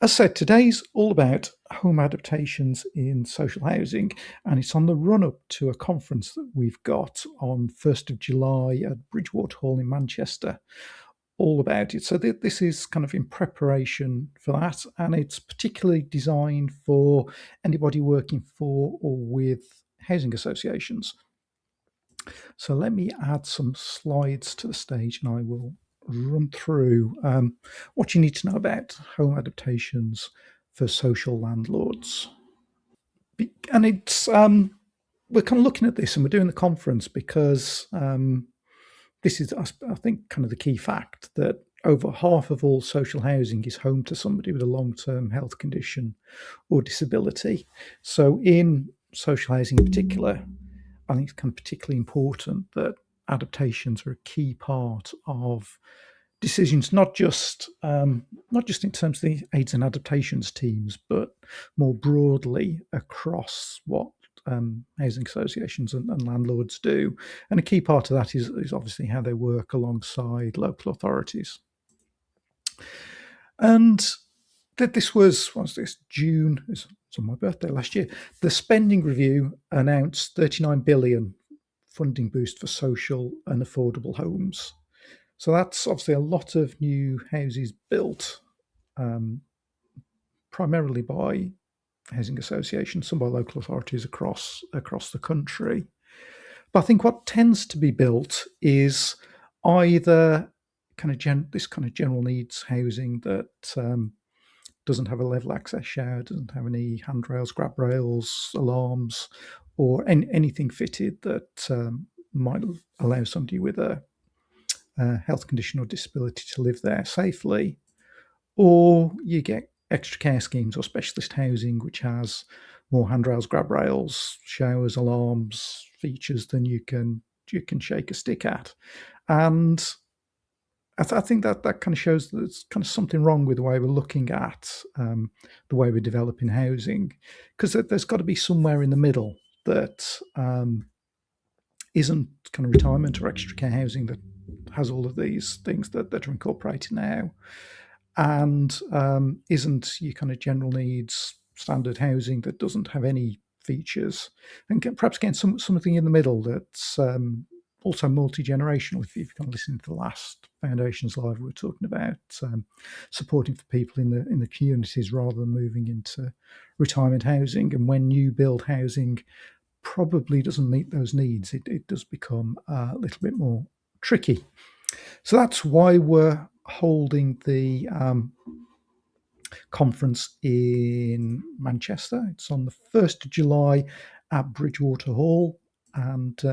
As I said, today's all about home adaptations in social housing, and it's on the run up to a conference that we've got on 1st of July at Bridgewater Hall in Manchester, all about it. So, this is kind of in preparation for that, and it's particularly designed for anybody working for or with housing associations. So, let me add some slides to the stage and I will run through what you need to know about home adaptations for social landlords. And it's we're kind of looking at this and we're doing the conference because this is, I think, kind of the key fact that over half of all social housing is home to somebody with a long-term health condition or disability. So in social housing in particular, I think it's kind of particularly important that adaptations are a key part of decisions, not just in terms of the aids and adaptations teams, but more broadly across what housing associations and landlords do. And a key part of that is obviously how they work alongside local authorities. And that this was this June, it's on my birthday last year, the spending review announced 39 billion funding boost for social and affordable homes. So that's obviously a lot of new houses built, primarily by housing associations, some by local authorities across the country. But I think what tends to be built is either this kind of general needs housing that doesn't have a level access shower, doesn't have any handrails, grab rails, alarms, or anything fitted that might allow somebody with a health condition or disability to live there safely, or you get extra care schemes or specialist housing, which has more handrails, grab rails, showers, alarms, features than you can shake a stick at. And I think that kind of shows that there's kind of something wrong with the way we're looking at the way we're developing housing, because there's got to be somewhere in the middle that isn't kind of retirement or extra care housing that has all of these things that are incorporated now, and isn't your kind of general needs standard housing that doesn't have any features, and perhaps again something in the middle that's also multi-generational. If you've kind of listened to the last Foundations Live, we were talking about supporting for people in the communities rather than moving into retirement housing. And when new build housing probably doesn't meet those needs, it does become a little bit more tricky. So that's why we're holding the conference in Manchester. It's on the 1st of July at Bridgewater Hall, and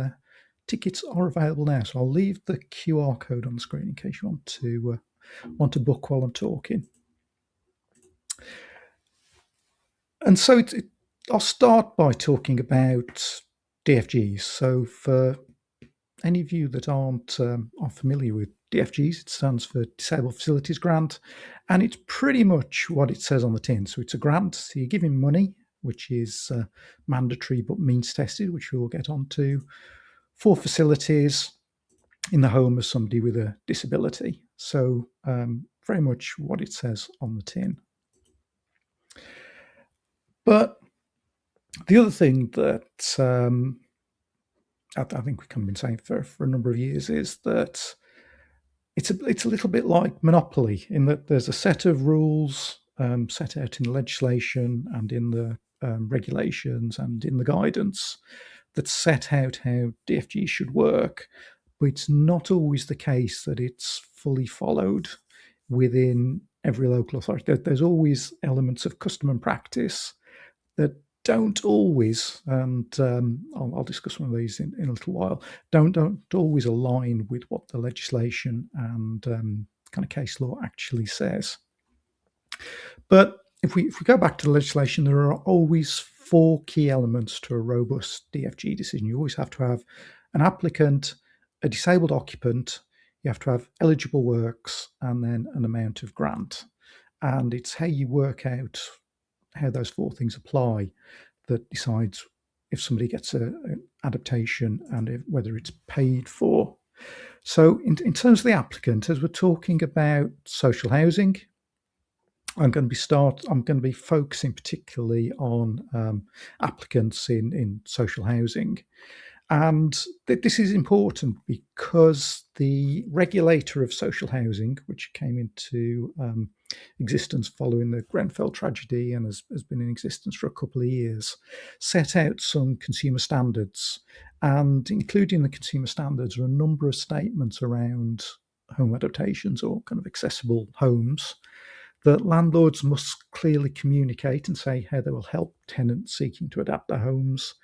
tickets are available now. So I'll leave the QR code on the screen in case you want to book while I'm talking. And so I'll start by talking about DFGs. So for any of you that aren't familiar with DFGs, it stands for Disabled Facilities Grant, and it's pretty much what it says on the tin. So it's a grant, so you're giving money, which is mandatory but means tested, which we'll get onto, for facilities in the home of somebody with a disability. So very much what it says on the tin. But the other thing that I think we've kind of been saying for a number of years is that it's a little bit like Monopoly, in that there's a set of rules set out in the legislation and in the regulations and in the guidance that set out how DFG should work, but it's not always the case that it's fully followed within every local authority. There's always elements of custom and practice that don't always, and I'll discuss one of these in a little while, don't always align with what the legislation and kind of case law actually says. But if we go back to the legislation, there are always 4 key elements to a robust DFG decision. You always have to have an applicant, a disabled occupant, you have to have eligible works, and then an amount of grant. And it's how you work out how those 4 things apply that decides if somebody gets an adaptation and whether it's paid for. So in terms of the applicant, as we're talking about social housing, I'm going to be focusing particularly on applicants in social housing. And this is important because the regulator of social housing, which came into existence following the Grenfell tragedy and has been in existence for a couple of years, set out some consumer standards. And including the consumer standards are a number of statements around home adaptations or kind of accessible homes that landlords must clearly communicate and say how they will help tenants seeking to adapt their homes.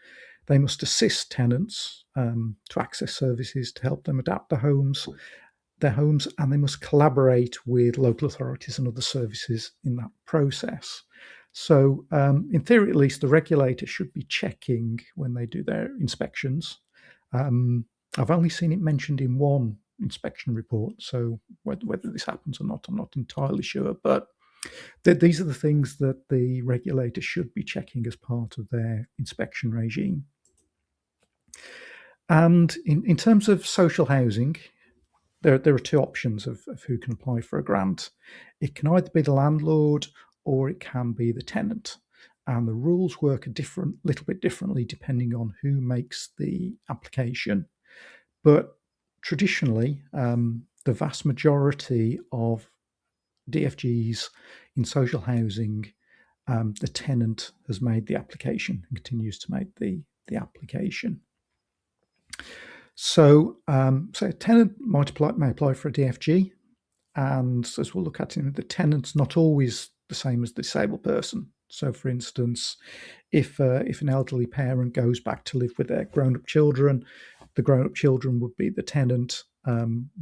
They must assist tenants to access services to help them adapt their homes, and they must collaborate with local authorities and other services in that process. So, in theory, at least, the regulator should be checking when they do their inspections. I've only seen it mentioned in one inspection report, so whether this happens or not, I'm not entirely sure. But these are the things that the regulator should be checking as part of their inspection regime. And in terms of social housing, there are two options of who can apply for a grant. It can either be the landlord or it can be the tenant. And the rules work a little bit differently depending on who makes the application. But traditionally, the vast majority of DFGs in social housing, the tenant has made the application and continues to make the application. So a tenant may apply for a DFG, and as we'll look at, the tenant's not always the same as the disabled person. So, for instance, if an elderly parent goes back to live with their grown-up children, the grown-up children would be the tenant,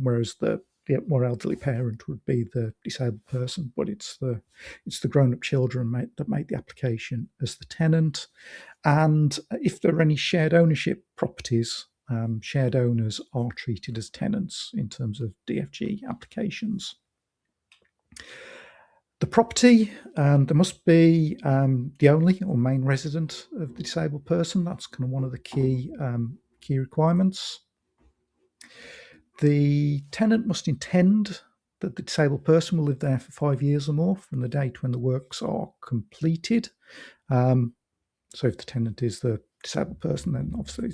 whereas the more elderly parent would be the disabled person. But it's the grown-up children that make the application as the tenant. And if there are any shared ownership properties, shared owners are treated as tenants in terms of DFG applications. The property, there must be the only or main resident of the disabled person. That's kind of one of the key requirements. The tenant must intend that the disabled person will live there for 5 years or more from the date when the works are completed. So if the tenant is the disabled person, then obviously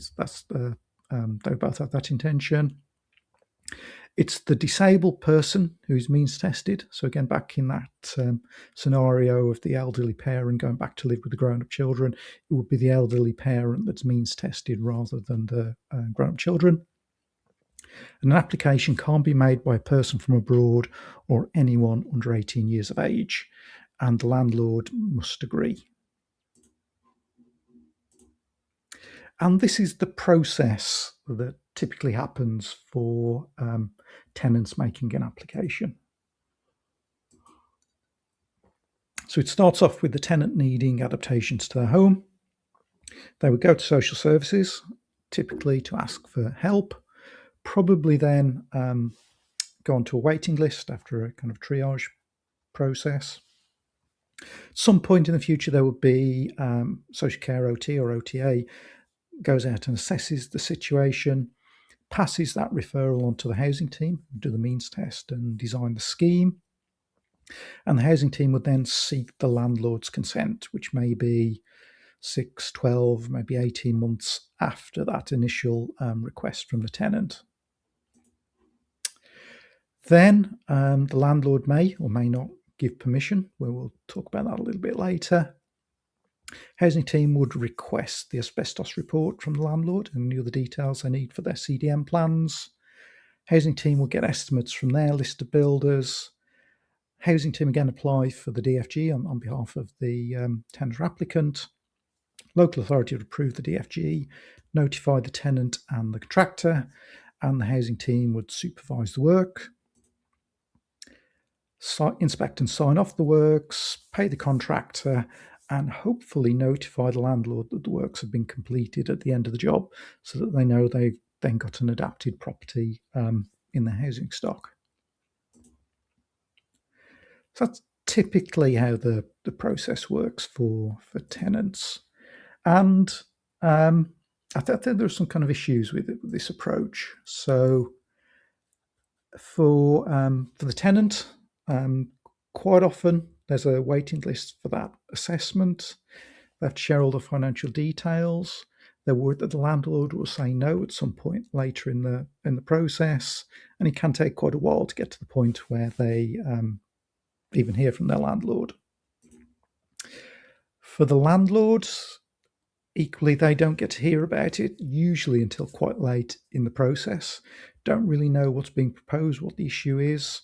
they both have that intention. It's the disabled person who's means tested. So again, back in that scenario of the elderly parent going back to live with the grown-up children, it would be the elderly parent that's means tested rather than the grown-up children. And an application can't be made by a person from abroad or anyone under 18 years of age, and the landlord must agree. And this is the process that typically happens for tenants making an application. So it starts off with the tenant needing adaptations to their home. They would go to social services, typically to ask for help, probably then go onto a waiting list after a kind of triage process. Some point in the future, there would be social care OT or OTA goes out and assesses the situation, passes that referral on to the housing team, do the means test and design the scheme. And the housing team would then seek the landlord's consent, which may be 6, 12, maybe 18 months after that initial request from the tenant. Then the landlord may or may not give permission. We'll talk about that a little bit later. Housing team would request the asbestos report from the landlord and any other details they need for their CDM plans. Housing team will get estimates from their list of builders. Housing team again apply for the DFG on behalf of the tenant or applicant. Local authority would approve the DFG, notify the tenant and the contractor, and the housing team would supervise the work, inspect and sign off the works, pay the contractor, and hopefully notify the landlord that the works have been completed at the end of the job so that they know they've then got an adapted property in their housing stock. So that's typically how the process works for tenants. And I think there are some kind of issues with this approach. So for the tenant, quite often There's a waiting list for that assessment. They have to share all the financial details. They're worried that the landlord will say no at some point later in the process, and it can take quite a while to get to the point where they even hear from their landlord. For the landlords, equally, they don't get to hear about it usually until quite late in the process. Don't really know what's being proposed, what the issue is.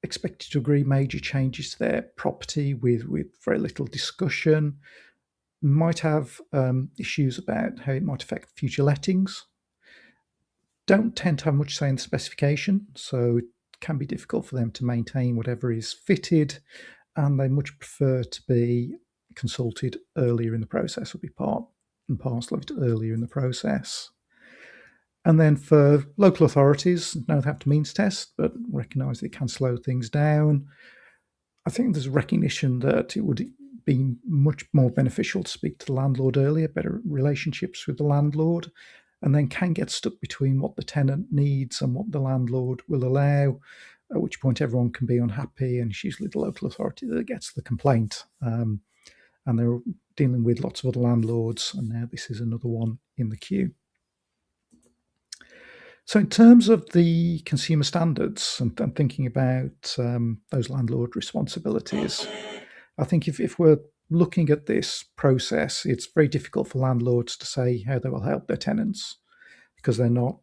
Expected to agree major changes to their property with very little discussion. Might have issues about how it might affect future lettings. Don't tend to have much say in the specification, so it can be difficult for them to maintain whatever is fitted, and they much prefer to be consulted earlier in the process, or be part and parcel of it earlier in the process. And then for local authorities, no, they have to means test, but recognise it can slow things down. I think there's a recognition that it would be much more beneficial to speak to the landlord earlier, better relationships with the landlord, and then can get stuck between what the tenant needs and what the landlord will allow, at which point everyone can be unhappy, and it's usually the local authority that gets the complaint. And they're dealing with lots of other landlords, and now this is another one in the queue. So in terms of the consumer standards and thinking about those landlord responsibilities, I think if we're looking at this process, it's very difficult for landlords to say how they will help their tenants because they're not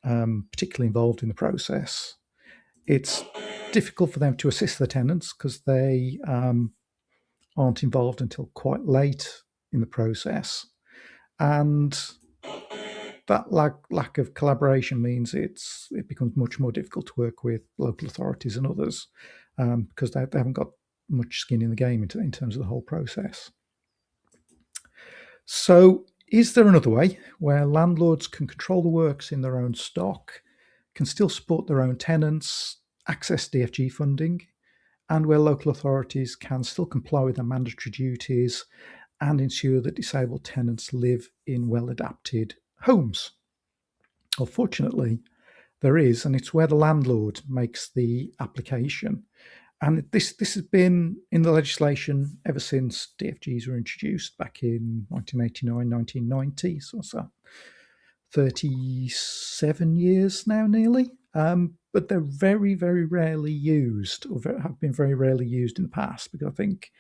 particularly involved in the process. It's difficult for them to assist the tenants because they aren't involved until quite late in the process. And that lack of collaboration means it becomes much more difficult to work with local authorities and others because they haven't got much skin in the game in terms of the whole process. So is there another way where landlords can control the works in their own stock, can still support their own tenants, access DFG funding, and where local authorities can still comply with their mandatory duties and ensure that disabled tenants live in well-adapted homes? Well, fortunately, there is, and it's where the landlord makes the application. And this has been in the legislation ever since DFGs were introduced back in 1989, 1990, so 37 years now nearly. But they're very, very rarely used, or have been very rarely used in the past, because I think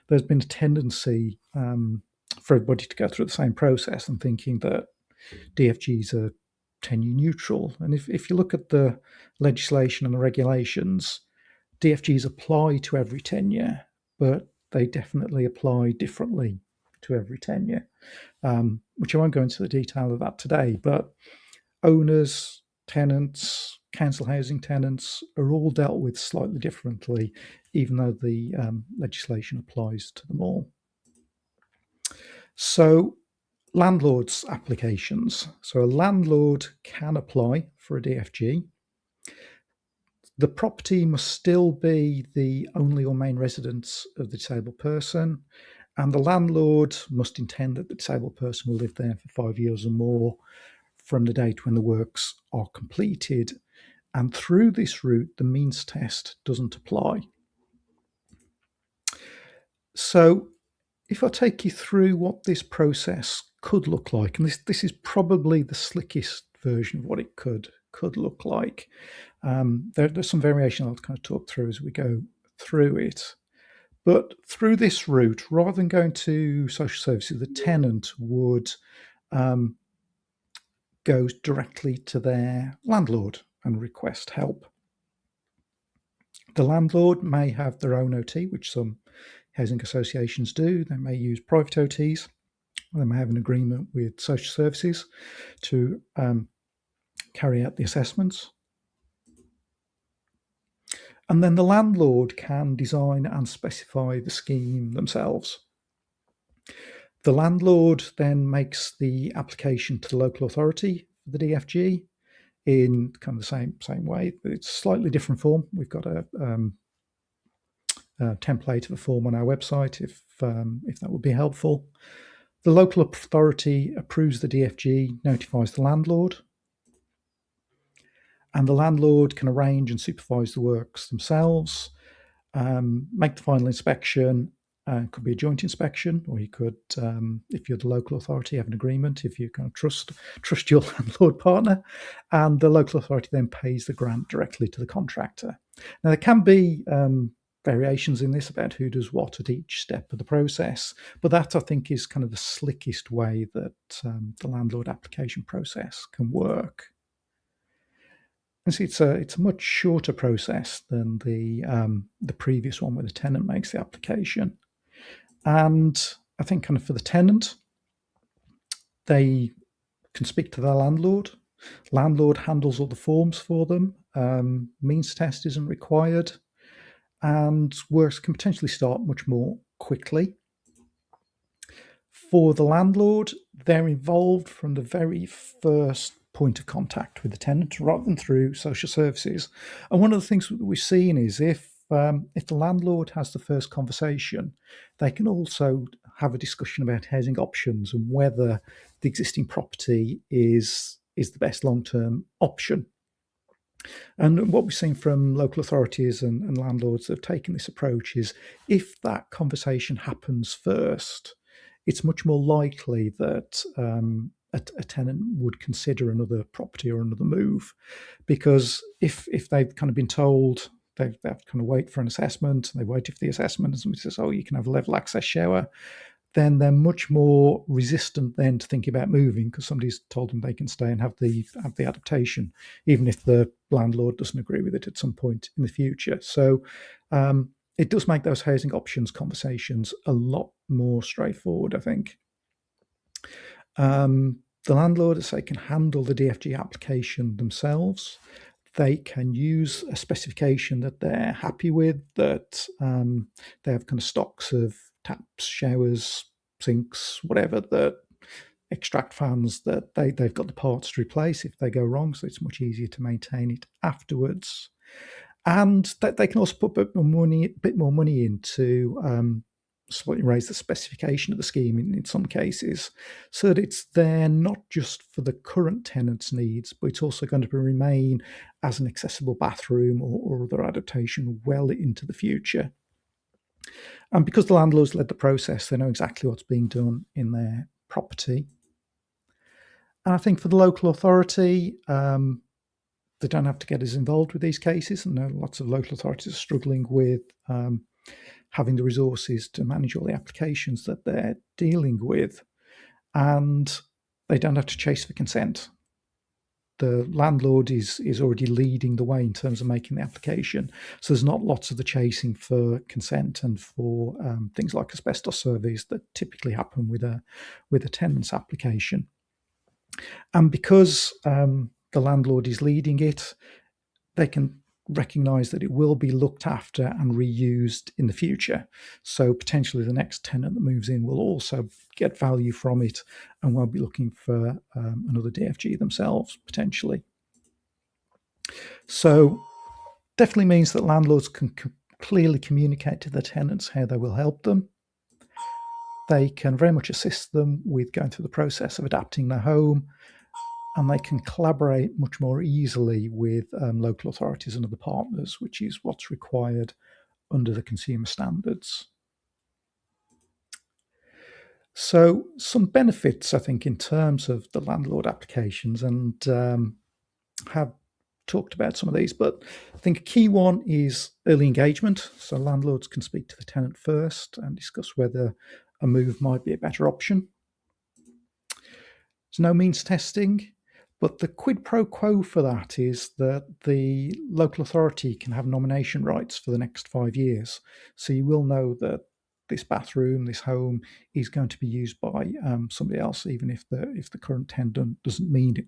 there's been a tendency for everybody to go through the same process and thinking that DFGs are tenure neutral. And if you look at the legislation and the regulations, DFGs apply to every tenure, but they definitely apply differently to every tenure, which I won't go into the detail of that today. But owners, tenants, council housing tenants are all dealt with slightly differently, even though the legislation applies to them all. So landlords' applications. So a landlord can apply for a DFG. The property must still be the only or main residence of the disabled person, and the landlord must intend that the disabled person will live there for 5 years or more from the date when the works are completed. And through this route, the means test doesn't apply. So if I take you through what this process could look like, and this is probably the slickest version of what it could look like. There's some variation I'll kind of talk through as we go through it. But through this route, rather than going to social services, the tenant would go directly to their landlord and request help. The landlord may have their own OT, which some housing associations do. They may use private OTs. They may have an agreement with social services to carry out the assessments. And then the landlord can design and specify the scheme themselves. The landlord then makes the application to the local authority for the DFG in kind of the same way. It's a slightly different form. We've got a template of a form on our website if that would be helpful. The local authority approves the DFG, notifies the landlord, and the landlord can arrange and supervise the works themselves. make the final inspection. Could be a joint inspection, or you could, if you're the local authority, have an agreement if you kind of trust your landlord partner, and the local authority then pays the grant directly to the contractor. Now there can be variations in this about who does what at each step of the process, but that I think is kind of the slickest way that the landlord application process can work. And see, it's a much shorter process than the previous one where the tenant makes the application. And I think kind of for the tenant, they can speak to their landlord. Landlord handles all the forms for them. Means test isn't required, and works can potentially start much more quickly. For the landlord, they're involved from the very first point of contact with the tenant rather than through social services. And one of the things that we've seen is if the landlord has the first conversation, they can also have a discussion about housing options and whether the existing property is the best long-term option. And what we've seen from local authorities and landlords that have taken this approach is if that conversation happens first, it's much more likely that a tenant would consider another property or another move. Because if they've kind of been told they have to kind of wait for an assessment, and they wait for the assessment, and somebody says, oh, you can have a level access shower, then they're much more resistant then to thinking about moving because somebody's told them they can stay and have the adaptation, even if the landlord doesn't agree with it at some point in the future. So it does make those housing options conversations a lot more straightforward, I think. The landlord, as I say, can handle the DFG application themselves. They can use a specification that they're happy with, that they have kind of stocks of taps, showers, sinks, whatever, that extract fans that they've got the parts to replace if they go wrong, so it's much easier to maintain it afterwards. And that they can also put a bit more money into slightly raise the specification of the scheme in some cases, so that it's there not just for the current tenant's needs, but it's also going to remain as an accessible bathroom or other adaptation well into the future. And because the landlords led the process, they know exactly what's being done in their property. And I think for the local authority, they don't have to get as involved with these cases. And lots of local authorities are struggling with having the resources to manage all the applications that they're dealing with. And they don't have to chase for consent. The landlord is already leading the way in terms of making the application. So there's not lots of the chasing for consent and for things like asbestos surveys that typically happen with a tenant's application. And because the landlord is leading it, they can recognise that it will be looked after and reused in the future. So potentially the next tenant that moves in will also get value from it and won't be looking for another DFG themselves, potentially. So definitely means that landlords can clearly communicate to the tenants how they will help them. They can very much assist them with going through the process of adapting their home, and they can collaborate much more easily with local authorities and other partners, which is what's required under the consumer standards. So some benefits, I think, in terms of the landlord applications, and have talked about some of these, but I think a key one is early engagement. So landlords can speak to the tenant first and discuss whether a move might be a better option. There's no means testing. But the quid pro quo for that is that the local authority can have nomination rights for the next 5 years. So you will know that this bathroom, this home, is going to be used by somebody else, even if the current tenant doesn't need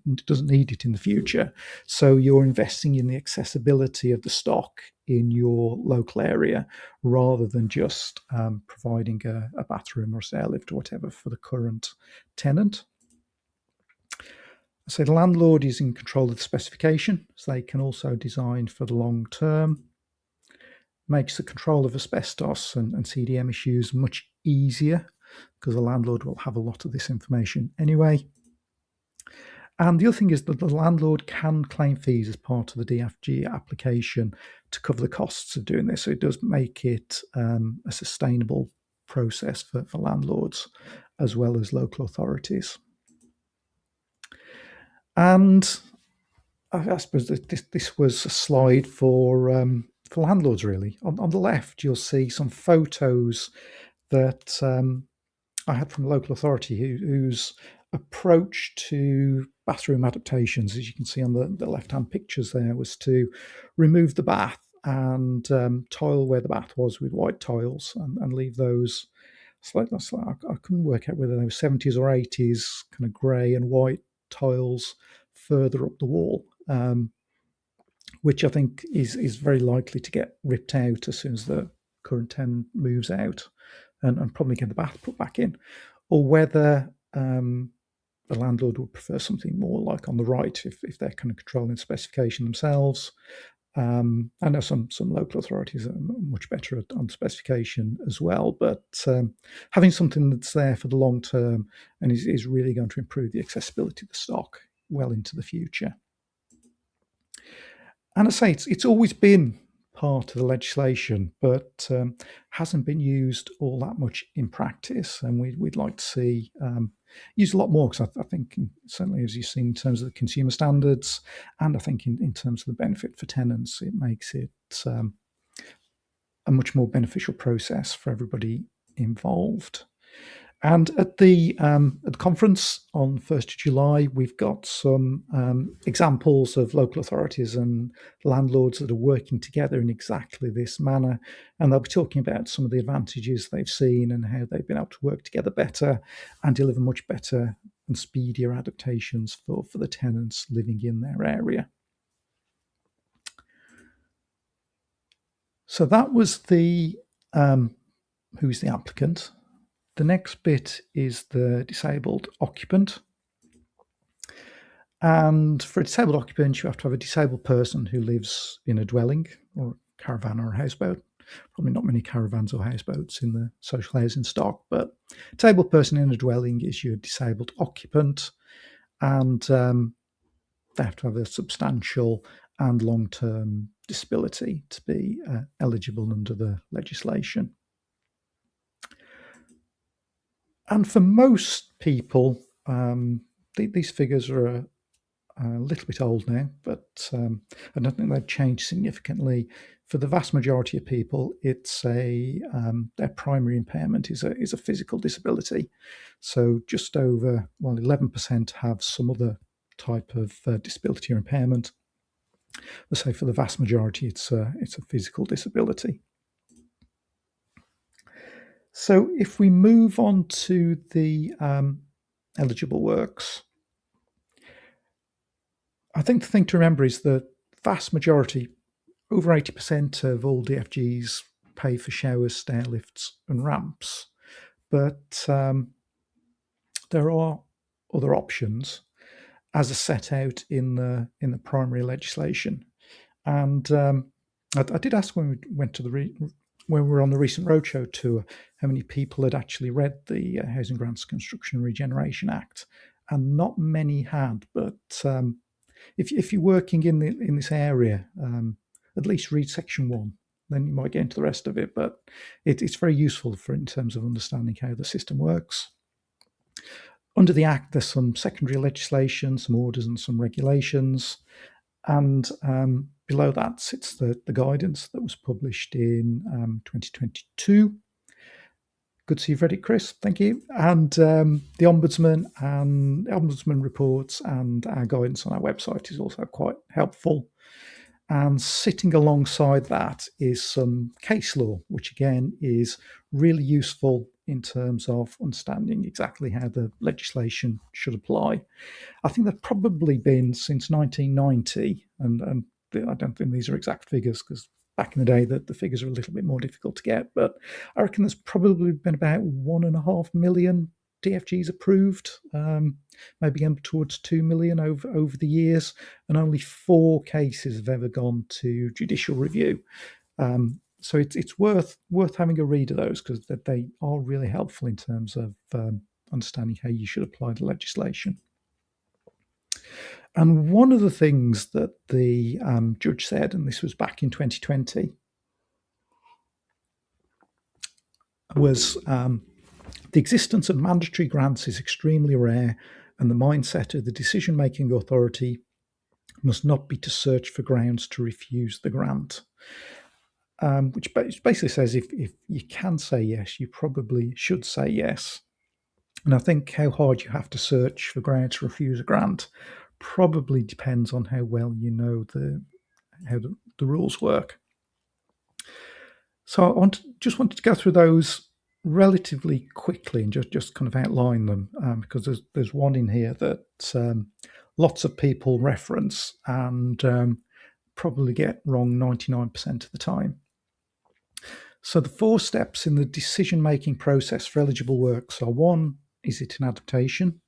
it in the future. So you're investing in the accessibility of the stock in your local area, rather than just providing a bathroom or a stair lift or whatever for the current tenant. So the landlord is in control of the specification, so they can also design for the long term. Makes the control of asbestos and CDM issues much easier because the landlord will have a lot of this information anyway. And the other thing is that the landlord can claim fees as part of the DFG application to cover the costs of doing this. So it does make it a sustainable process for landlords as well as local authorities. And I suppose that this was a slide for landlords, really. On the left, you'll see some photos that I had from a local authority whose approach to bathroom adaptations, as you can see on the left-hand pictures there, was to remove the bath and tile where the bath was with white tiles and leave those slightly, I couldn't work out whether they were 70s or 80s, kind of grey and white tiles further up the wall, which I think is very likely to get ripped out as soon as the current tenant moves out and probably get the bath put back in, or whether the landlord would prefer something more like on the right if they're kind of controlling the specification themselves. I know some local authorities are much better on specification as well, but having something that's there for the long term and is really going to improve the accessibility of the stock well into the future. And I say it's always been part of the legislation, but hasn't been used all that much in practice. And we'd like to see used a lot more, because I think certainly, as you've seen in terms of the consumer standards, and I think in terms of the benefit for tenants, it makes it a much more beneficial process for everybody involved. And at the conference on 1st of July, we've got some examples of local authorities and landlords that are working together in exactly this manner. And they'll be talking about some of the advantages they've seen and how they've been able to work together better and deliver much better and speedier adaptations for the tenants living in their area. So that was the who's the applicant. The next bit is the disabled occupant. And for a disabled occupant, you have to have a disabled person who lives in a dwelling or a caravan or a houseboat. Probably not many caravans or houseboats in the social housing stock, but a disabled person in a dwelling is your disabled occupant. And they have to have a substantial and long-term disability to be eligible under the legislation. And for most people, these figures are a little bit old now, but I don't think they've changed significantly. For the vast majority of people, it's their primary impairment is a physical disability. So just over 11% have some other type of disability or impairment. But say for the vast majority, it's a physical disability. So if we move on to the eligible works, I think the thing to remember is the vast majority, over 80% of all DFGs pay for showers, stair lifts and ramps. But there are other options as are set out in the primary legislation. And I did ask when we went to when we were on the recent roadshow tour, how many people had actually read the Housing Grants Construction and Regeneration Act, and not many had. But if you're working in this area, at least read section 1. Then you might get into the rest of it. But it's very useful in terms of understanding how the system works. Under the Act, there's some secondary legislation, some orders, and some regulations. And below that sits the guidance that was published in 2022. Good to see you've read it, Chris. Thank you. And the Ombudsman reports and our guidance on our website is also quite helpful. And sitting alongside that is some case law, which again is really useful in terms of understanding exactly how the legislation should apply. I think they've probably been since 1990, and I don't think these are exact figures because back in the day the figures are a little bit more difficult to get, but I reckon there's probably been about 1.5 million DFGs approved, maybe getting towards 2 million over the years, and only 4 cases have ever gone to judicial review. So it's worth having a read of those because they are really helpful in terms of understanding how you should apply the legislation. And one of the things that the judge said, and this was back in 2020, was the existence of mandatory grants is extremely rare, and the mindset of the decision-making authority must not be to search for grounds to refuse the grant. Which basically says if you can say yes, you probably should say yes. And I think how hard you have to search for grounds to refuse a grant probably depends on how well you know how the rules work. So just wanted to go through those relatively quickly and just kind of outline them, because there's one in here that lots of people reference and probably get wrong 99% of the time. So the 4 steps in the decision-making process for eligible works are: 1, is it an adaptation?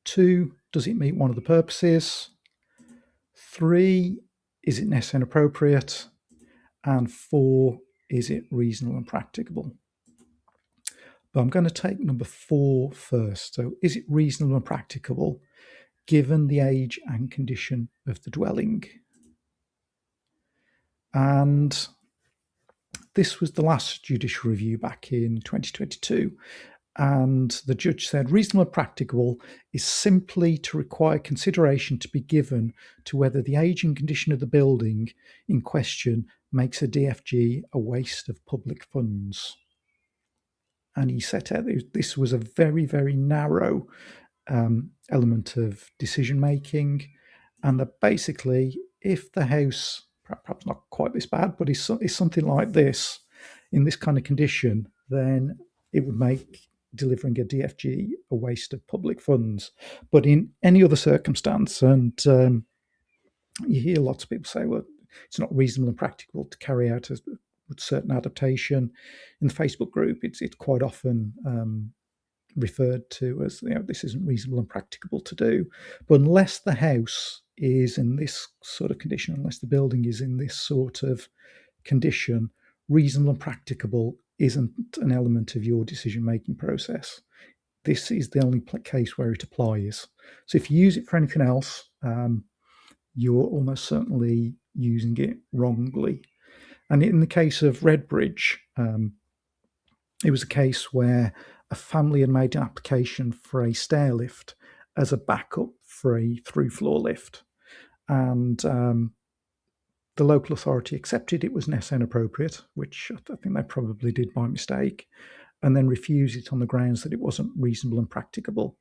2, does it meet one of the purposes? 3, is it necessary and appropriate? And 4, is it reasonable and practicable? But I'm going to take number 4 first. So is it reasonable and practicable given the age and condition of the dwelling? And this was the last judicial review back in 2022. And the judge said reasonable and practicable is simply to require consideration to be given to whether the age and condition of the building in question makes a DFG a waste of public funds. And he set out this was a very, very narrow element of decision making, and that basically, if the house, perhaps not quite this bad, but is something like this, in this kind of condition, then it would make delivering a DFG a waste of public funds. But in any other circumstance, and you hear lots of people say, well, it's not reasonable and practical to carry out a certain adaptation. In the Facebook group, it's quite often referred to as, this isn't reasonable and practicable to do. But unless the house is in this sort of condition, unless the building is in this sort of condition, reasonable and practicable isn't an element of your decision-making process. This is the only case where it applies. So if you use it for anything else, you're almost certainly using it wrongly. And in the case of Redbridge, it was a case where a family had made an application for a stair lift as a backup for a through-floor lift. And the local authority accepted it was necessary and appropriate, which I think they probably did by mistake, and then refused it on the grounds that it wasn't reasonable and practicable.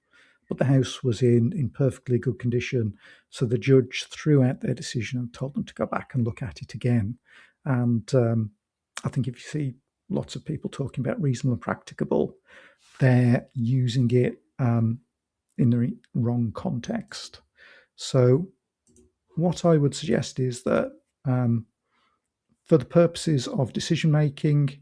But the house was in perfectly good condition. So the judge threw out their decision and told them to go back and look at it again. And I think if you see lots of people talking about reasonable and practicable, they're using it in the wrong context. So what I would suggest is that for the purposes of decision making,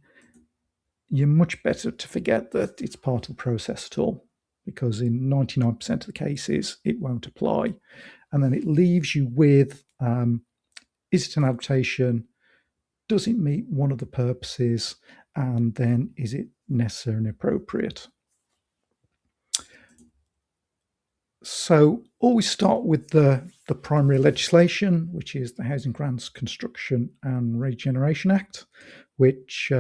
you're much better to forget that it's part of the process at all, because in 99% of the cases, it won't apply. And then it leaves you with, is it an adaptation? Does it meet one of the purposes? And then is it necessary and appropriate? So always start with the primary legislation, which is the Housing Grants Construction and Regeneration Act, which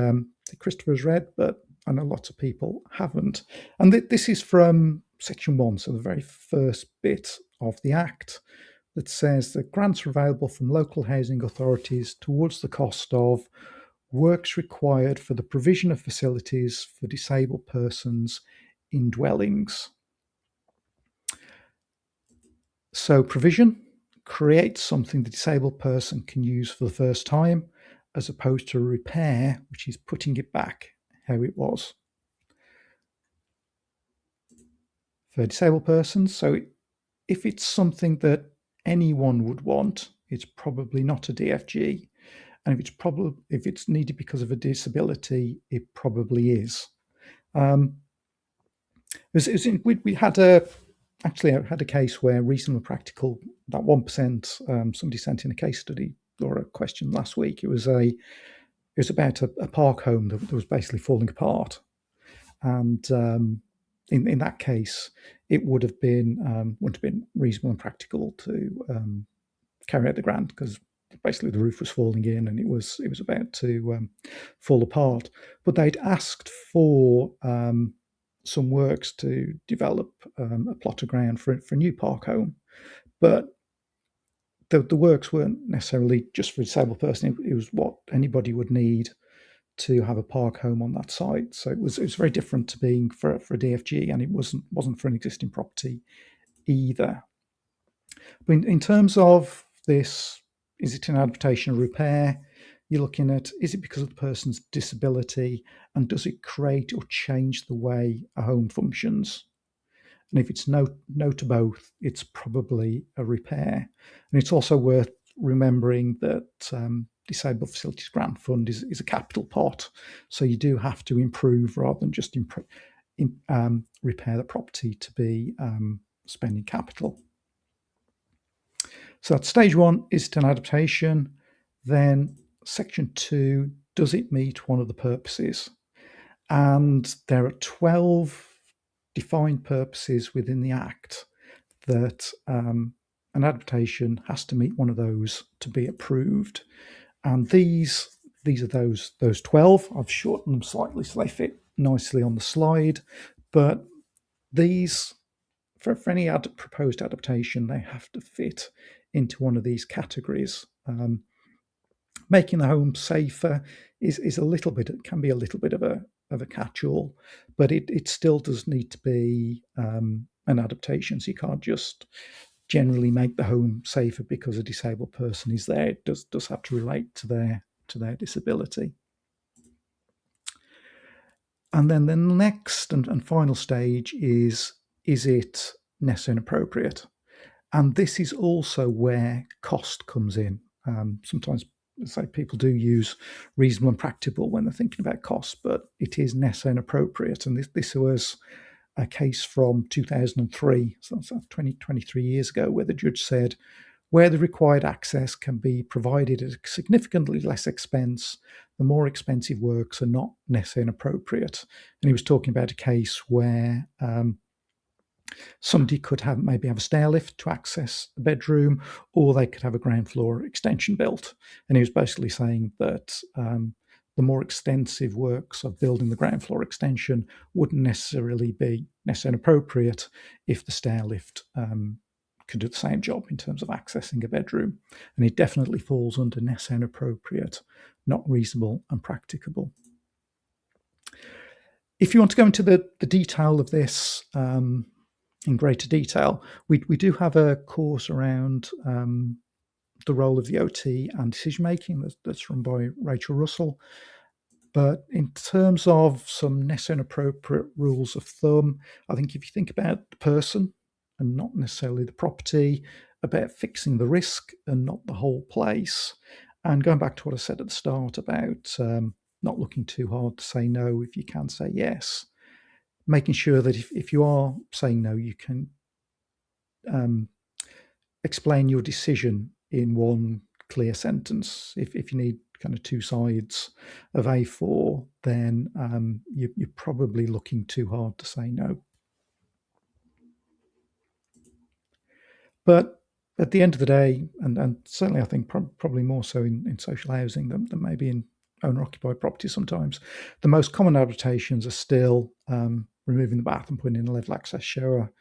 Christopher has read, but I know lots of people haven't. And this is from Section 1, so the very first bit of the Act, that says that grants are available from local housing authorities towards the cost of works required for the provision of facilities for disabled persons in dwellings. So provision creates something the disabled person can use for the first time, as opposed to repair, which is putting it back how it was. For disabled persons, so if it's something that anyone would want, it's probably not a DFG. And if it's needed because of a disability, it probably is. We had a case where reasonable practical, that 1%, somebody sent in a case study or a question last week. It was about a park home that was basically falling apart, and in that case, it wouldn't have been reasonable and practical to carry out the grant because basically the roof was falling in and it was about to fall apart. But they'd asked for some works to develop a plot of ground for a new park home, but the works weren't necessarily just for a disabled person. It was what anybody would need to have a park home on that site. So it was very different to being for a DFG, and it wasn't for an existing property either. But in terms of this, is it an adaptation or repair? You're looking at, is it because of the person's disability, and does it create or change the way a home functions? And if it's no to both, it's probably a repair. And it's also worth remembering that Disabled Facilities Grant Fund is a capital pot, so you do have to improve rather than just repair the property to be spending capital. So that's stage one, is it an adaptation? Then section 2, does it meet one of the purposes? And there are 12 defined purposes within the Act that an adaptation has to meet one of those to be approved. And these are those 12. I've shortened them slightly so they fit nicely on the slide. But these, for any proposed adaptation, they have to fit into one of these categories. Making the home safer is a little bit, it can be a little bit of a catch-all, but it still does need to be an adaptation. So you can't just generally make the home safer because a disabled person is there. It does have to relate to their disability. And then the next and final stage is it necessary and appropriate? And this is also where cost comes in. Sometimes, say, people do use reasonable and practical when they're thinking about costs, but it is necessary and appropriate. And this was a case from 2003, so that's 23 years ago, where the judge said, where the required access can be provided at significantly less expense, the more expensive works are not necessary and appropriate. And he was talking about a case where somebody could maybe have a stair lift to access a bedroom, or they could have a ground floor extension built. And he was basically saying that the more extensive works of building the ground floor extension wouldn't necessarily be necessary and appropriate if the stair lift could do the same job in terms of accessing a bedroom. And it definitely falls under necessary and appropriate, not reasonable and practicable. If you want to go into the detail of this in greater detail, we do have a course around the role of the OT and decision making that's run by Rachel Russell. But in terms of some necessary and appropriate rules of thumb, I think if you think about the person and not necessarily the property, about fixing the risk and not the whole place, and going back to what I said at the start about not looking too hard to say no if you can say yes, making sure that if you are saying no, you can explain your decision in one clear sentence. If you need kind of 2 sides of A4, then you're probably looking too hard to say no. But at the end of the day, and certainly I think probably more so in social housing than maybe in owner-occupied properties sometimes, the most common adaptations are still removing the bath and putting in a level access shower,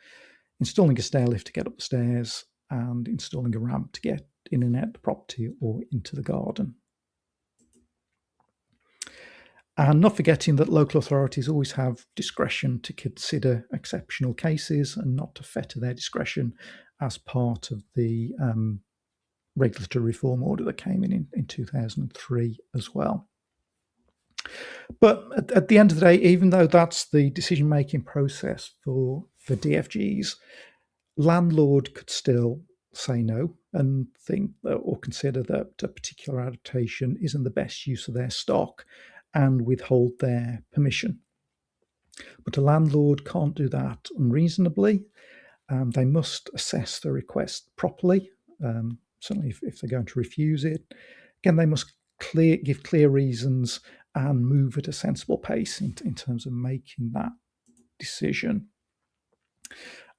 installing a stair lift to get up the stairs, and installing a ramp to get in and out the property or into the garden. And not forgetting that local authorities always have discretion to consider exceptional cases and not to fetter their discretion as part of the regulatory reform order that came in 2003 as well. But at the end of the day, even though that's the decision-making process for DFGs, landlord could still say no and think or consider that a particular adaptation isn't the best use of their stock and withhold their permission. But a landlord can't do that unreasonably. They must assess the request properly, certainly if they're going to refuse it. Again, they must give clear reasons and move at a sensible pace in terms of making that decision.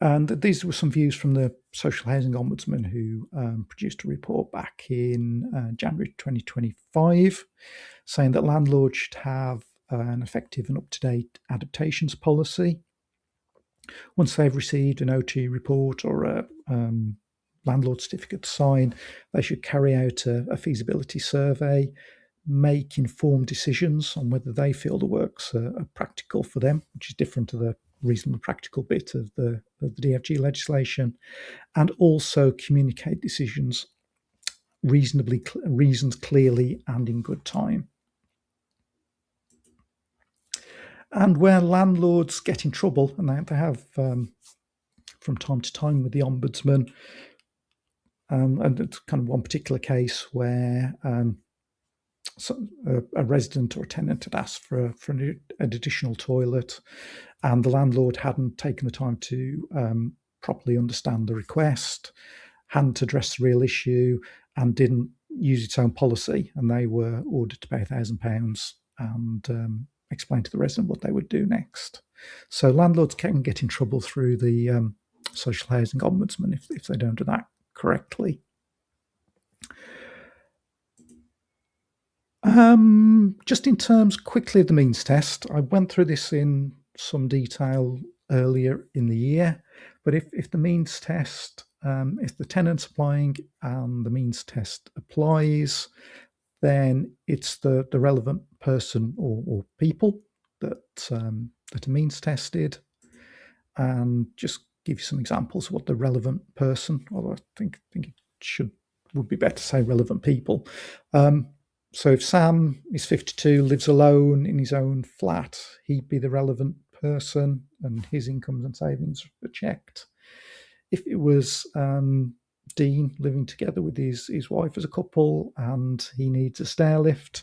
And these were some views from the Social Housing Ombudsman, who produced a report back in January 2025, saying that landlords should have an effective and up-to-date adaptations policy. Once they've received an OT report or a landlord certificate to sign, they should carry out a feasibility survey, make informed decisions on whether they feel the works are practical for them, which is different to the reasonably practical bit of the DFG legislation, and also communicate decisions reasons clearly and in good time. And where landlords get in trouble, and they have from time to time with the Ombudsman, and it's kind of one particular case where a resident or a tenant had asked for an additional toilet, and the landlord hadn't taken the time to properly understand the request, hadn't addressed the real issue, and didn't use its own policy, and they were ordered to pay £1,000 and explain to the resident what they would do next. So landlords can get in trouble through the Social Housing Ombudsman if they don't do that correctly. Just in terms quickly of the means test, I went through this in some detail earlier in the year, but if the means test, if the tenant's applying and the means test applies, then it's the relevant person or people that are means tested. And just give you some examples of what the relevant person, although I think it would be better to say relevant people. So if Sam is 52, lives alone in his own flat, he'd be the relevant person and his incomes and savings are checked. If it was Dean living together with his wife as a couple and he needs a stair lift,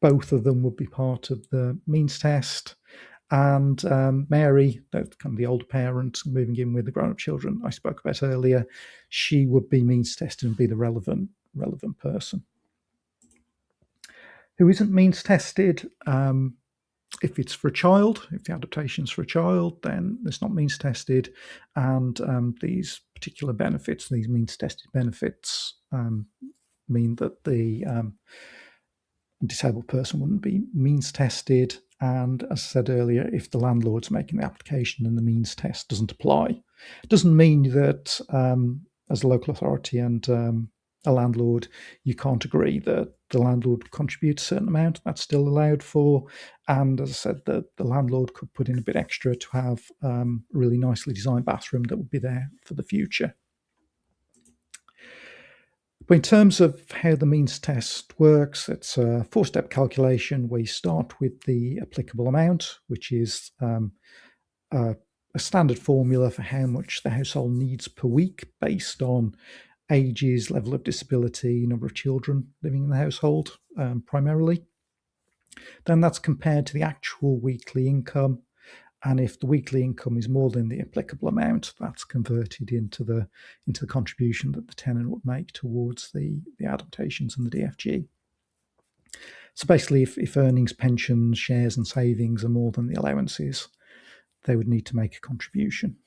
both of them would be part of the means test. And Mary, that's kind of the older parent moving in with the grown-up children I spoke about earlier, she would be means tested and be the relevant person. Who isn't means tested? If it's for a child, if the adaptation's for a child, then it's not means tested, and these particular benefits, these means tested benefits, mean that the disabled person wouldn't be means tested. And as I said earlier, if the landlord's making the application and the means test doesn't apply, it doesn't mean that as a local authority and a landlord, you can't agree that the landlord contributes a certain amount. That's still allowed for. And as I said, the landlord could put in a bit extra to have a really nicely designed bathroom that would be there for the future. But in terms of how the means test works, it's a 4-step calculation where you start with the applicable amount, which is a standard formula for how much the household needs per week based on ages, level of disability, number of children living in the household primarily. Then that's compared to the actual weekly income. And if the weekly income is more than the applicable amount, that's converted into the contribution that the tenant would make towards the adaptations and the DFG. So basically, if earnings, pensions, shares and savings are more than the allowances, they would need to make a contribution.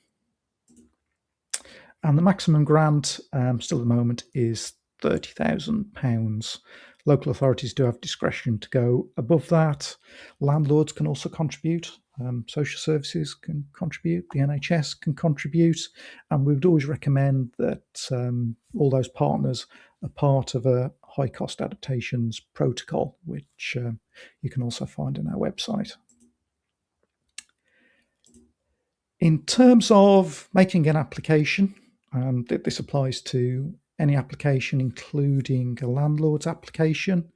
And the maximum grant still at the moment is £30,000. Local authorities do have discretion to go above that. Landlords can also contribute. Social services can contribute. The NHS can contribute. And we would always recommend that all those partners are part of a high cost adaptations protocol, which you can also find on our website. In terms of making an application, this applies to any application, including a landlord's application.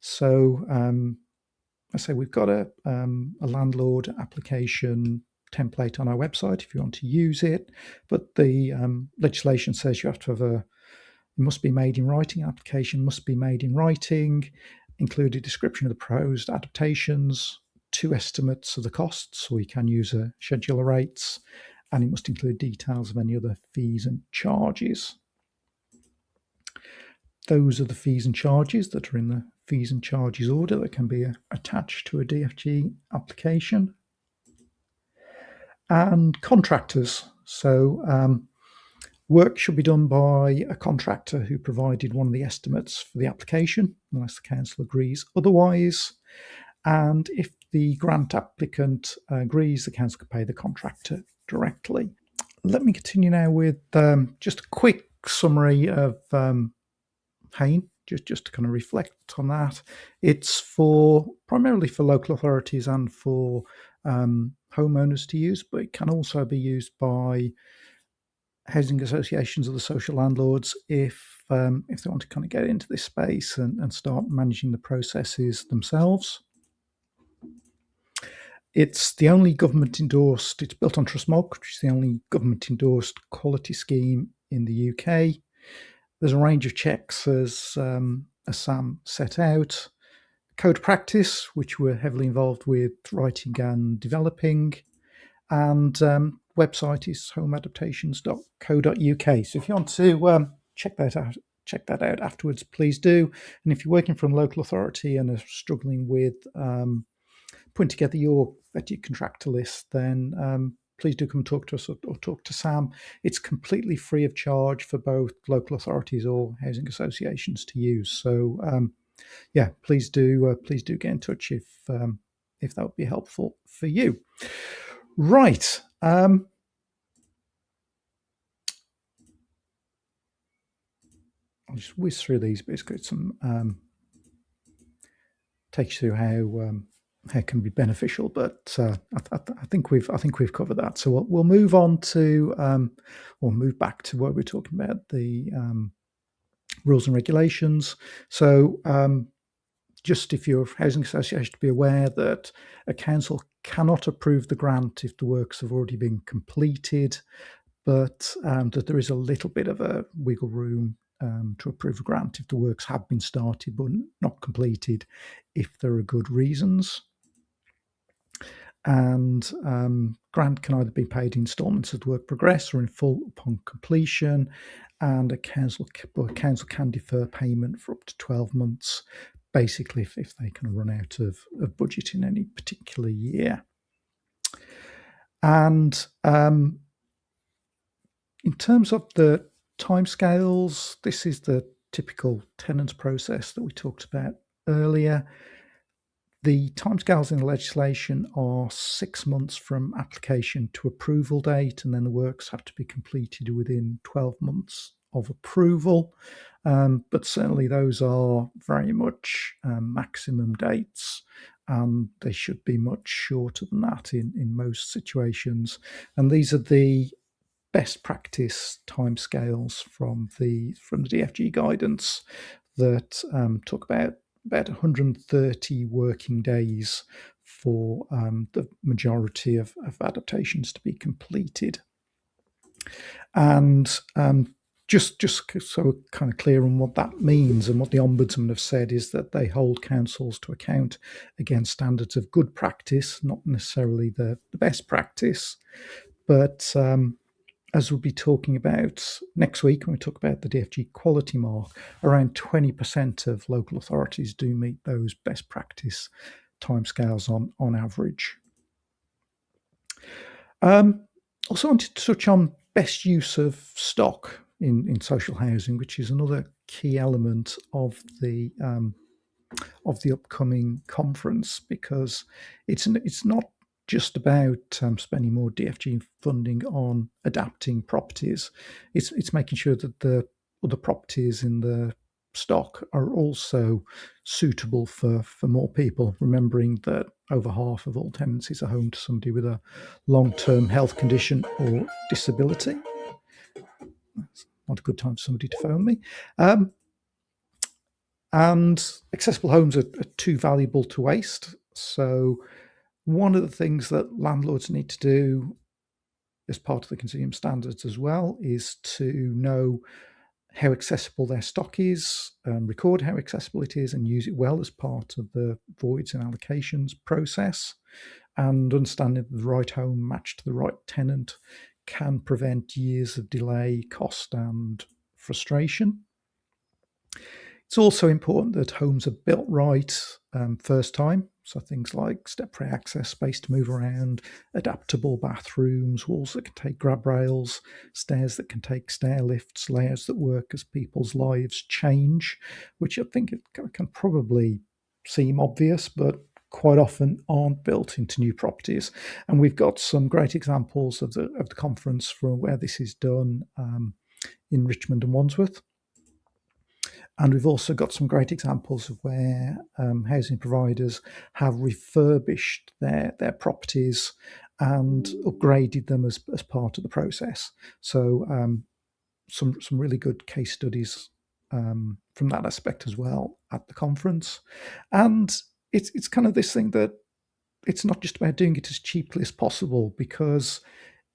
So, I say we've got a landlord application template on our website if you want to use it, but the legislation says you have to have it must be made in writing. Application must be made in writing, include a description of the proposed adaptations, 2 estimates of the costs, or you can use a schedule of rates, and it must include details of any other fees and charges. Those are the fees and charges that are in the fees and charges order that can be attached to a DFG application. And contractors. So work should be done by a contractor who provided one of the estimates for the application, unless the council agrees otherwise. And if the grant applicant agrees, the council can pay the contractor directly. Let me continue now with just a quick summary of Hain, just to kind of reflect on that. It's primarily for local authorities and for homeowners to use, but it can also be used by housing associations or the social landlords if they want to kind of get into this space and start managing the processes themselves. It's the only government endorsed, it's built on Trustmark, which is the only government endorsed quality scheme in the UK. There's a range of checks as Sam set out. Code of practice, which we're heavily involved with writing and developing. And website is homeadaptations.co.uk. So if you want to check that out afterwards, please do. And if you're working for a local authority and are struggling with putting together your vetted contractor list, then please do come talk to us or talk to Sam. It's completely free of charge for both local authorities or housing associations to use. So yeah, please do get in touch if that would be helpful for you. Right. I'll just whiz through these, but it's got some take you through how it can be beneficial. But I think we've covered that. So we'll move on to or move back to what we're talking about, the rules and regulations. So just if you're a housing association, to be aware that a council cannot approve the grant if the works have already been completed, but that there is a little bit of a wiggle room to approve a grant if the works have been started but not completed, if there are good reasons. And grant can either be paid in instalments as the work progress or in full upon completion. And a council can defer payment for up to 12 months, basically if they can run out of budget in any particular year. And in terms of the timescales, this is the typical tenants process that we talked about earlier. The timescales in the legislation are 6 months from application to approval date, and then the works have to be completed within 12 months of approval. But certainly those are very much maximum dates, and they should be much shorter than that in most situations. And these are the best practice timescales from the DFG guidance that talk about 130 working days for the majority of adaptations to be completed. And just so kind of clear on what that means, and what the Ombudsman have said is that they hold councils to account against standards of good practice, not necessarily the best practice, but as we'll be talking about next week when we talk about the DFG quality mark, around 20% of local authorities do meet those best practice timescales on average. Also wanted to touch on best use of stock in social housing, which is another key element of the upcoming conference, because it's not just about spending more DFG funding on adapting properties. It's making sure that the other properties in the stock are also suitable for more people, remembering that over half of all tenancies are home to somebody with a long-term health condition or disability. That's not a good time for somebody to phone me. And accessible homes are too valuable to waste. So one of the things that landlords need to do as part of the Consortium standards as well is to know how accessible their stock is, record how accessible it is, and use it well as part of the voids and allocations process. And understanding that the right home matched to the right tenant can prevent years of delay, cost, and frustration. It's also important that homes are built right first time. So things like step-free access, space to move around, adaptable bathrooms, walls that can take grab rails, stairs that can take stair lifts, layouts that work as people's lives change, which I think it can probably seem obvious, but quite often aren't built into new properties. And we've got some great examples of the conference from where this is done in Richmond and Wandsworth. And we've also got some great examples of where housing providers have refurbished their properties and upgraded them as part of the process. So some really good case studies from that aspect as well at the conference. And it's kind of this thing that it's not just about doing it as cheaply as possible, because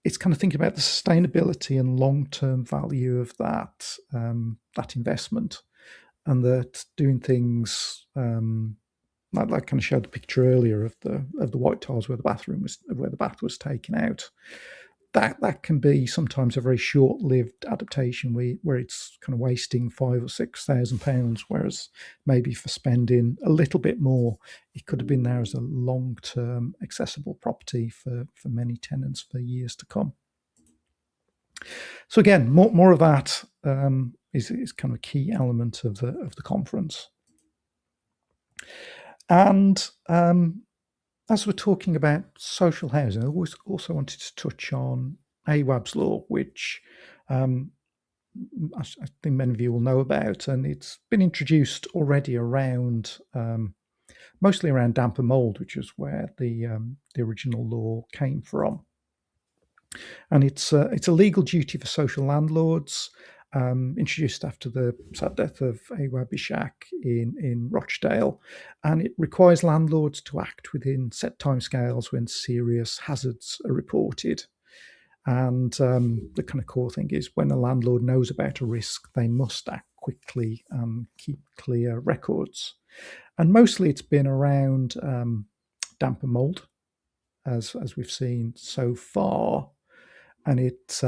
it's kind of thinking about the sustainability and long-term value of that investment, and that doing things like kind of showed the picture earlier of the white tiles where the bath was taken out. That can be sometimes a very short-lived adaptation where it's kind of wasting £5,000 or £6,000, whereas maybe for spending a little bit more, it could have been there as a long-term accessible property for many tenants for years to come. So again, more of that is kind of a key element of the conference. And as we're talking about social housing, I also wanted to touch on AWAB's law, which I think many of you will know about, and it's been introduced already around mostly around damp and mould, which is where the original law came from. And it's a legal duty for social landlords, introduced after the sad death of Awab Ishaq in Rochdale, and it requires landlords to act within set timescales when serious hazards are reported. And the kind of core thing is, when a landlord knows about a risk, they must act quickly and keep clear records. And mostly it's been around damp and mould, as we've seen so far, and it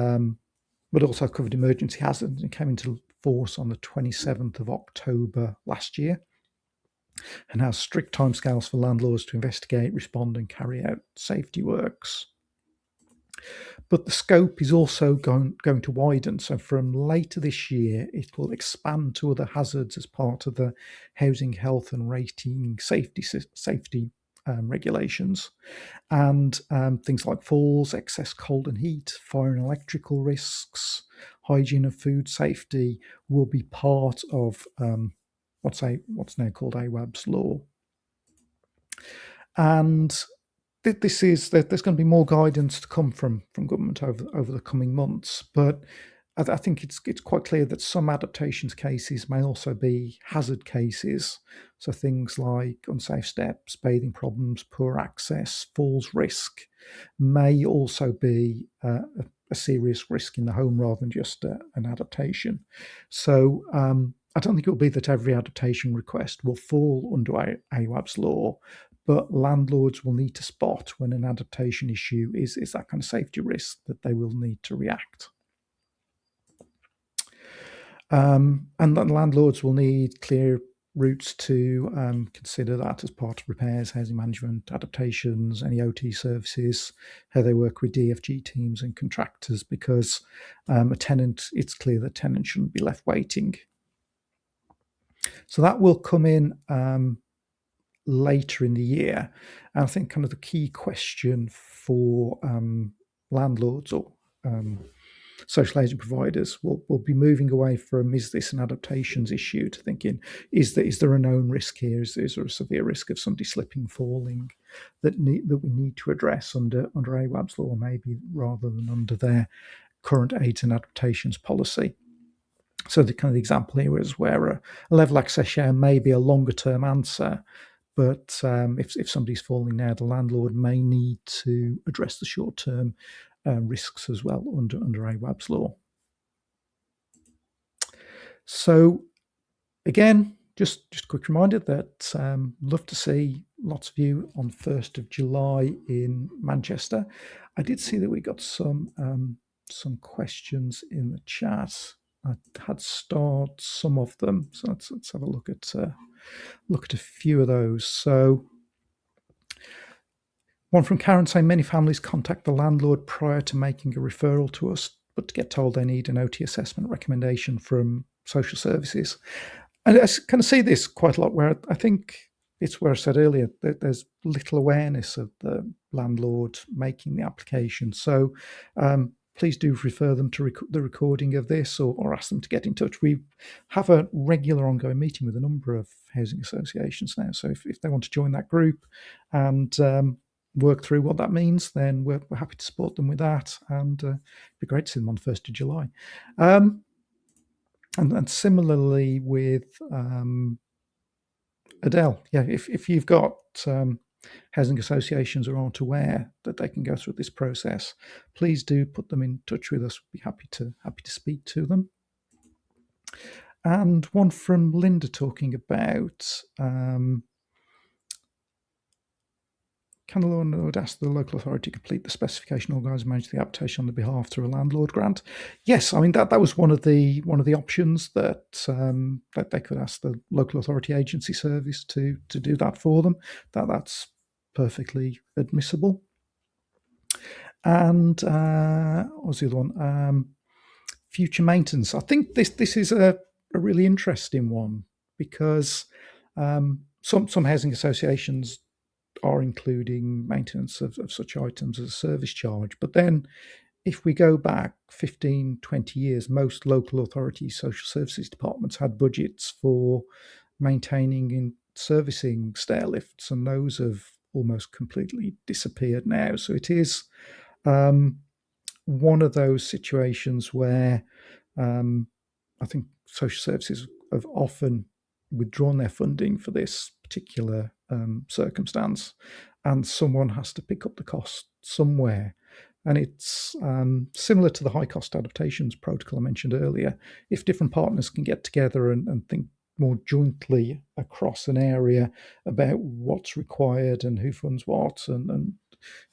but also covered emergency hazards. It came into force on the 27th of October last year, and has strict timescales for landlords to investigate, respond, and carry out safety works. But the scope is also going to widen. So from later this year, it will expand to other hazards as part of the Housing Health and Rating safety regulations. And things like falls, excess cold and heat, fire and electrical risks, hygiene and food safety will be part of what's now called AWAB's law. And there's going to be more guidance to come from government over the coming months, but I think it's quite clear that some adaptations cases may also be hazard cases. So things like unsafe steps, bathing problems, poor access, falls risk may also be a serious risk in the home rather than just an adaptation. So I don't think it will be that every adaptation request will fall under AWAB's law, but landlords will need to spot when an adaptation issue is that kind of safety risk that they will need to react. And then landlords will need clear routes to consider that as part of repairs, housing management, adaptations, any OT services, how they work with DFG teams and contractors, because it's clear that tenants shouldn't be left waiting. So that will come in later in the year. And I think kind of the key question for landlords or social housing providers will be moving away from, is this an adaptations issue, to thinking, is there a known risk here? Is there a severe risk of somebody slipping, falling that we need to address under AWAB's law, maybe, rather than under their current aids and adaptations policy? So the kind of example here is where a level access share may be a longer term answer, but if somebody's falling now, the landlord may need to address the short term risks as well under AWAB's law. So again, just a quick reminder that love to see lots of you on 1st of July in Manchester. I did see that we got some questions in the chat. I had starred some of them, so let's have a look at a few of those. So One from Karen saying many families contact the landlord prior to making a referral to us, but to get told they need an OT assessment recommendation from social services. And I kind of see this quite a lot where I think it's where I said earlier that there's little awareness of the landlord making the application. So please do refer them to the recording of this, or ask them to get in touch. We have a regular ongoing meeting with a number of housing associations now. So if they want to join that group and work through what that means, then we're happy to support them with that. And it'd be great to see them on the 1st of July. And similarly with Adele, yeah, if you've got housing associations who aren't aware that they can go through this process, please do put them in touch with us. We'd be happy to speak to them. And one from Linda talking about can the landlord ask the local authority to complete the specification, organise and manage the application on their behalf through a landlord grant? Yes, I mean that was one of the options that that they could ask the local authority agency service to do that for them. That's perfectly admissible. And what was the other one? Future maintenance. I think this is a really interesting one because some housing associations are including maintenance of such items as a service charge. But then if we go back 15, 20 years, most local authorities, social services departments had budgets for maintaining and servicing stair lifts, and those have almost completely disappeared now. So it is one of those situations where I think social services have often withdrawn their funding for this particular circumstance, and someone has to pick up the cost somewhere. And it's similar to the high cost adaptations protocol I mentioned earlier. If different partners can get together and think more jointly across an area about what's required and who funds what and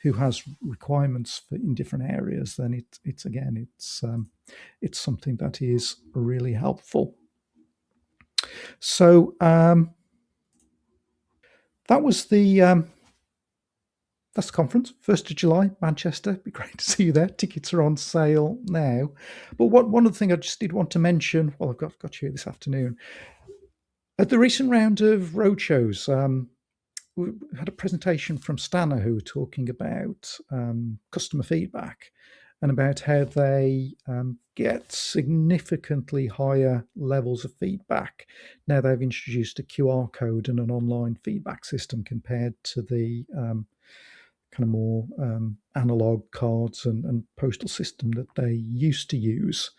who has requirements in different areas, then it's something that is really helpful. So that was that's the conference, 1st of July, Manchester. It'd be great to see you there. Tickets are on sale now. But one of the things I just did want to mention, I've got you here this afternoon. At the recent round of roadshows, we had a presentation from Stana who were talking about customer feedback and about how they get significantly higher levels of feedback. Now they've introduced a QR code and an online feedback system compared to the kind of more analog cards and postal system that they used to use.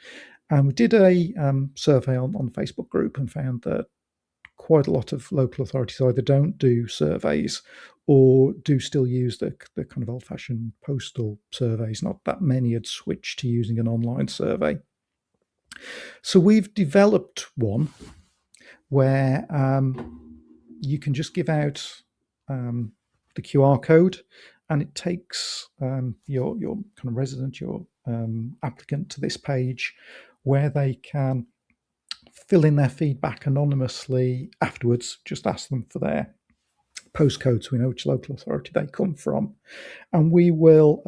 And we did a survey on the Facebook group and found that quite a lot of local authorities either don't do surveys or do still use the kind of old-fashioned postal surveys. Not that many had switched to using an online survey. So we've developed one where you can just give out the QR code, and it takes your kind of resident, your applicant to this page where they can fill in their feedback anonymously afterwards. Just ask them for their postcode so we know which local authority they come from, and we will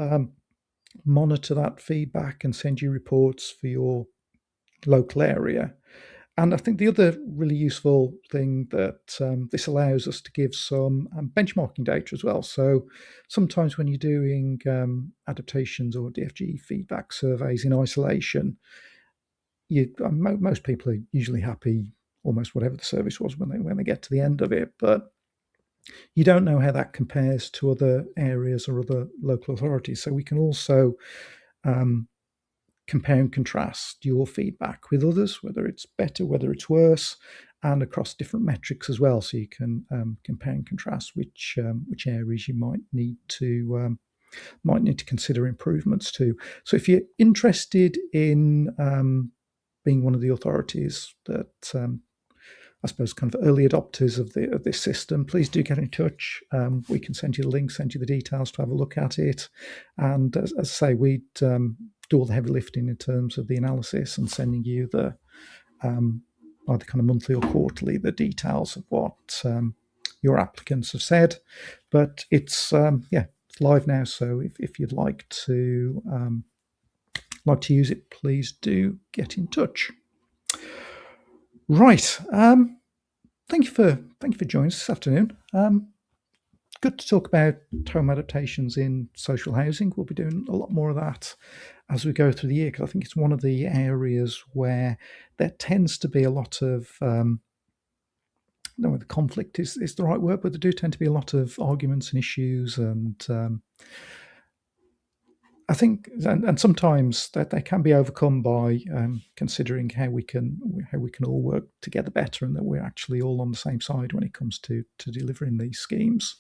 monitor that feedback and send you reports for your local area. And I think the other really useful thing that this allows us to give some benchmarking data as well. So sometimes when you're doing adaptations or DFG feedback surveys in isolation, most people are usually happy almost whatever the service was when they get to the end of it, but you don't know how that compares to other areas or other local authorities. So we can also compare and contrast your feedback with others, whether it's better, whether it's worse, and across different metrics as well. So you can compare and contrast which areas you might need to consider improvements to. So if you're interested in being one of the authorities that I suppose kind of early adopters of this system, please do get in touch. We can send you the link, send you the details to have a look at it. And as I say, we'd do all the heavy lifting in terms of the analysis and sending you the either kind of monthly or quarterly the details of what your applicants have said. But it's live now. So if you'd like to use it, please do get in touch. Right. Thank you for joining us this afternoon. Good to talk about home adaptations in social housing. We'll be doing a lot more of that as we go through the year, because I think it's one of the areas where there tends to be a lot of I don't know whether conflict is the right word, but there do tend to be a lot of arguments and issues, and I think, and sometimes that they can be overcome by considering how we can all work together better, and that we're actually all on the same side when it comes to delivering these schemes.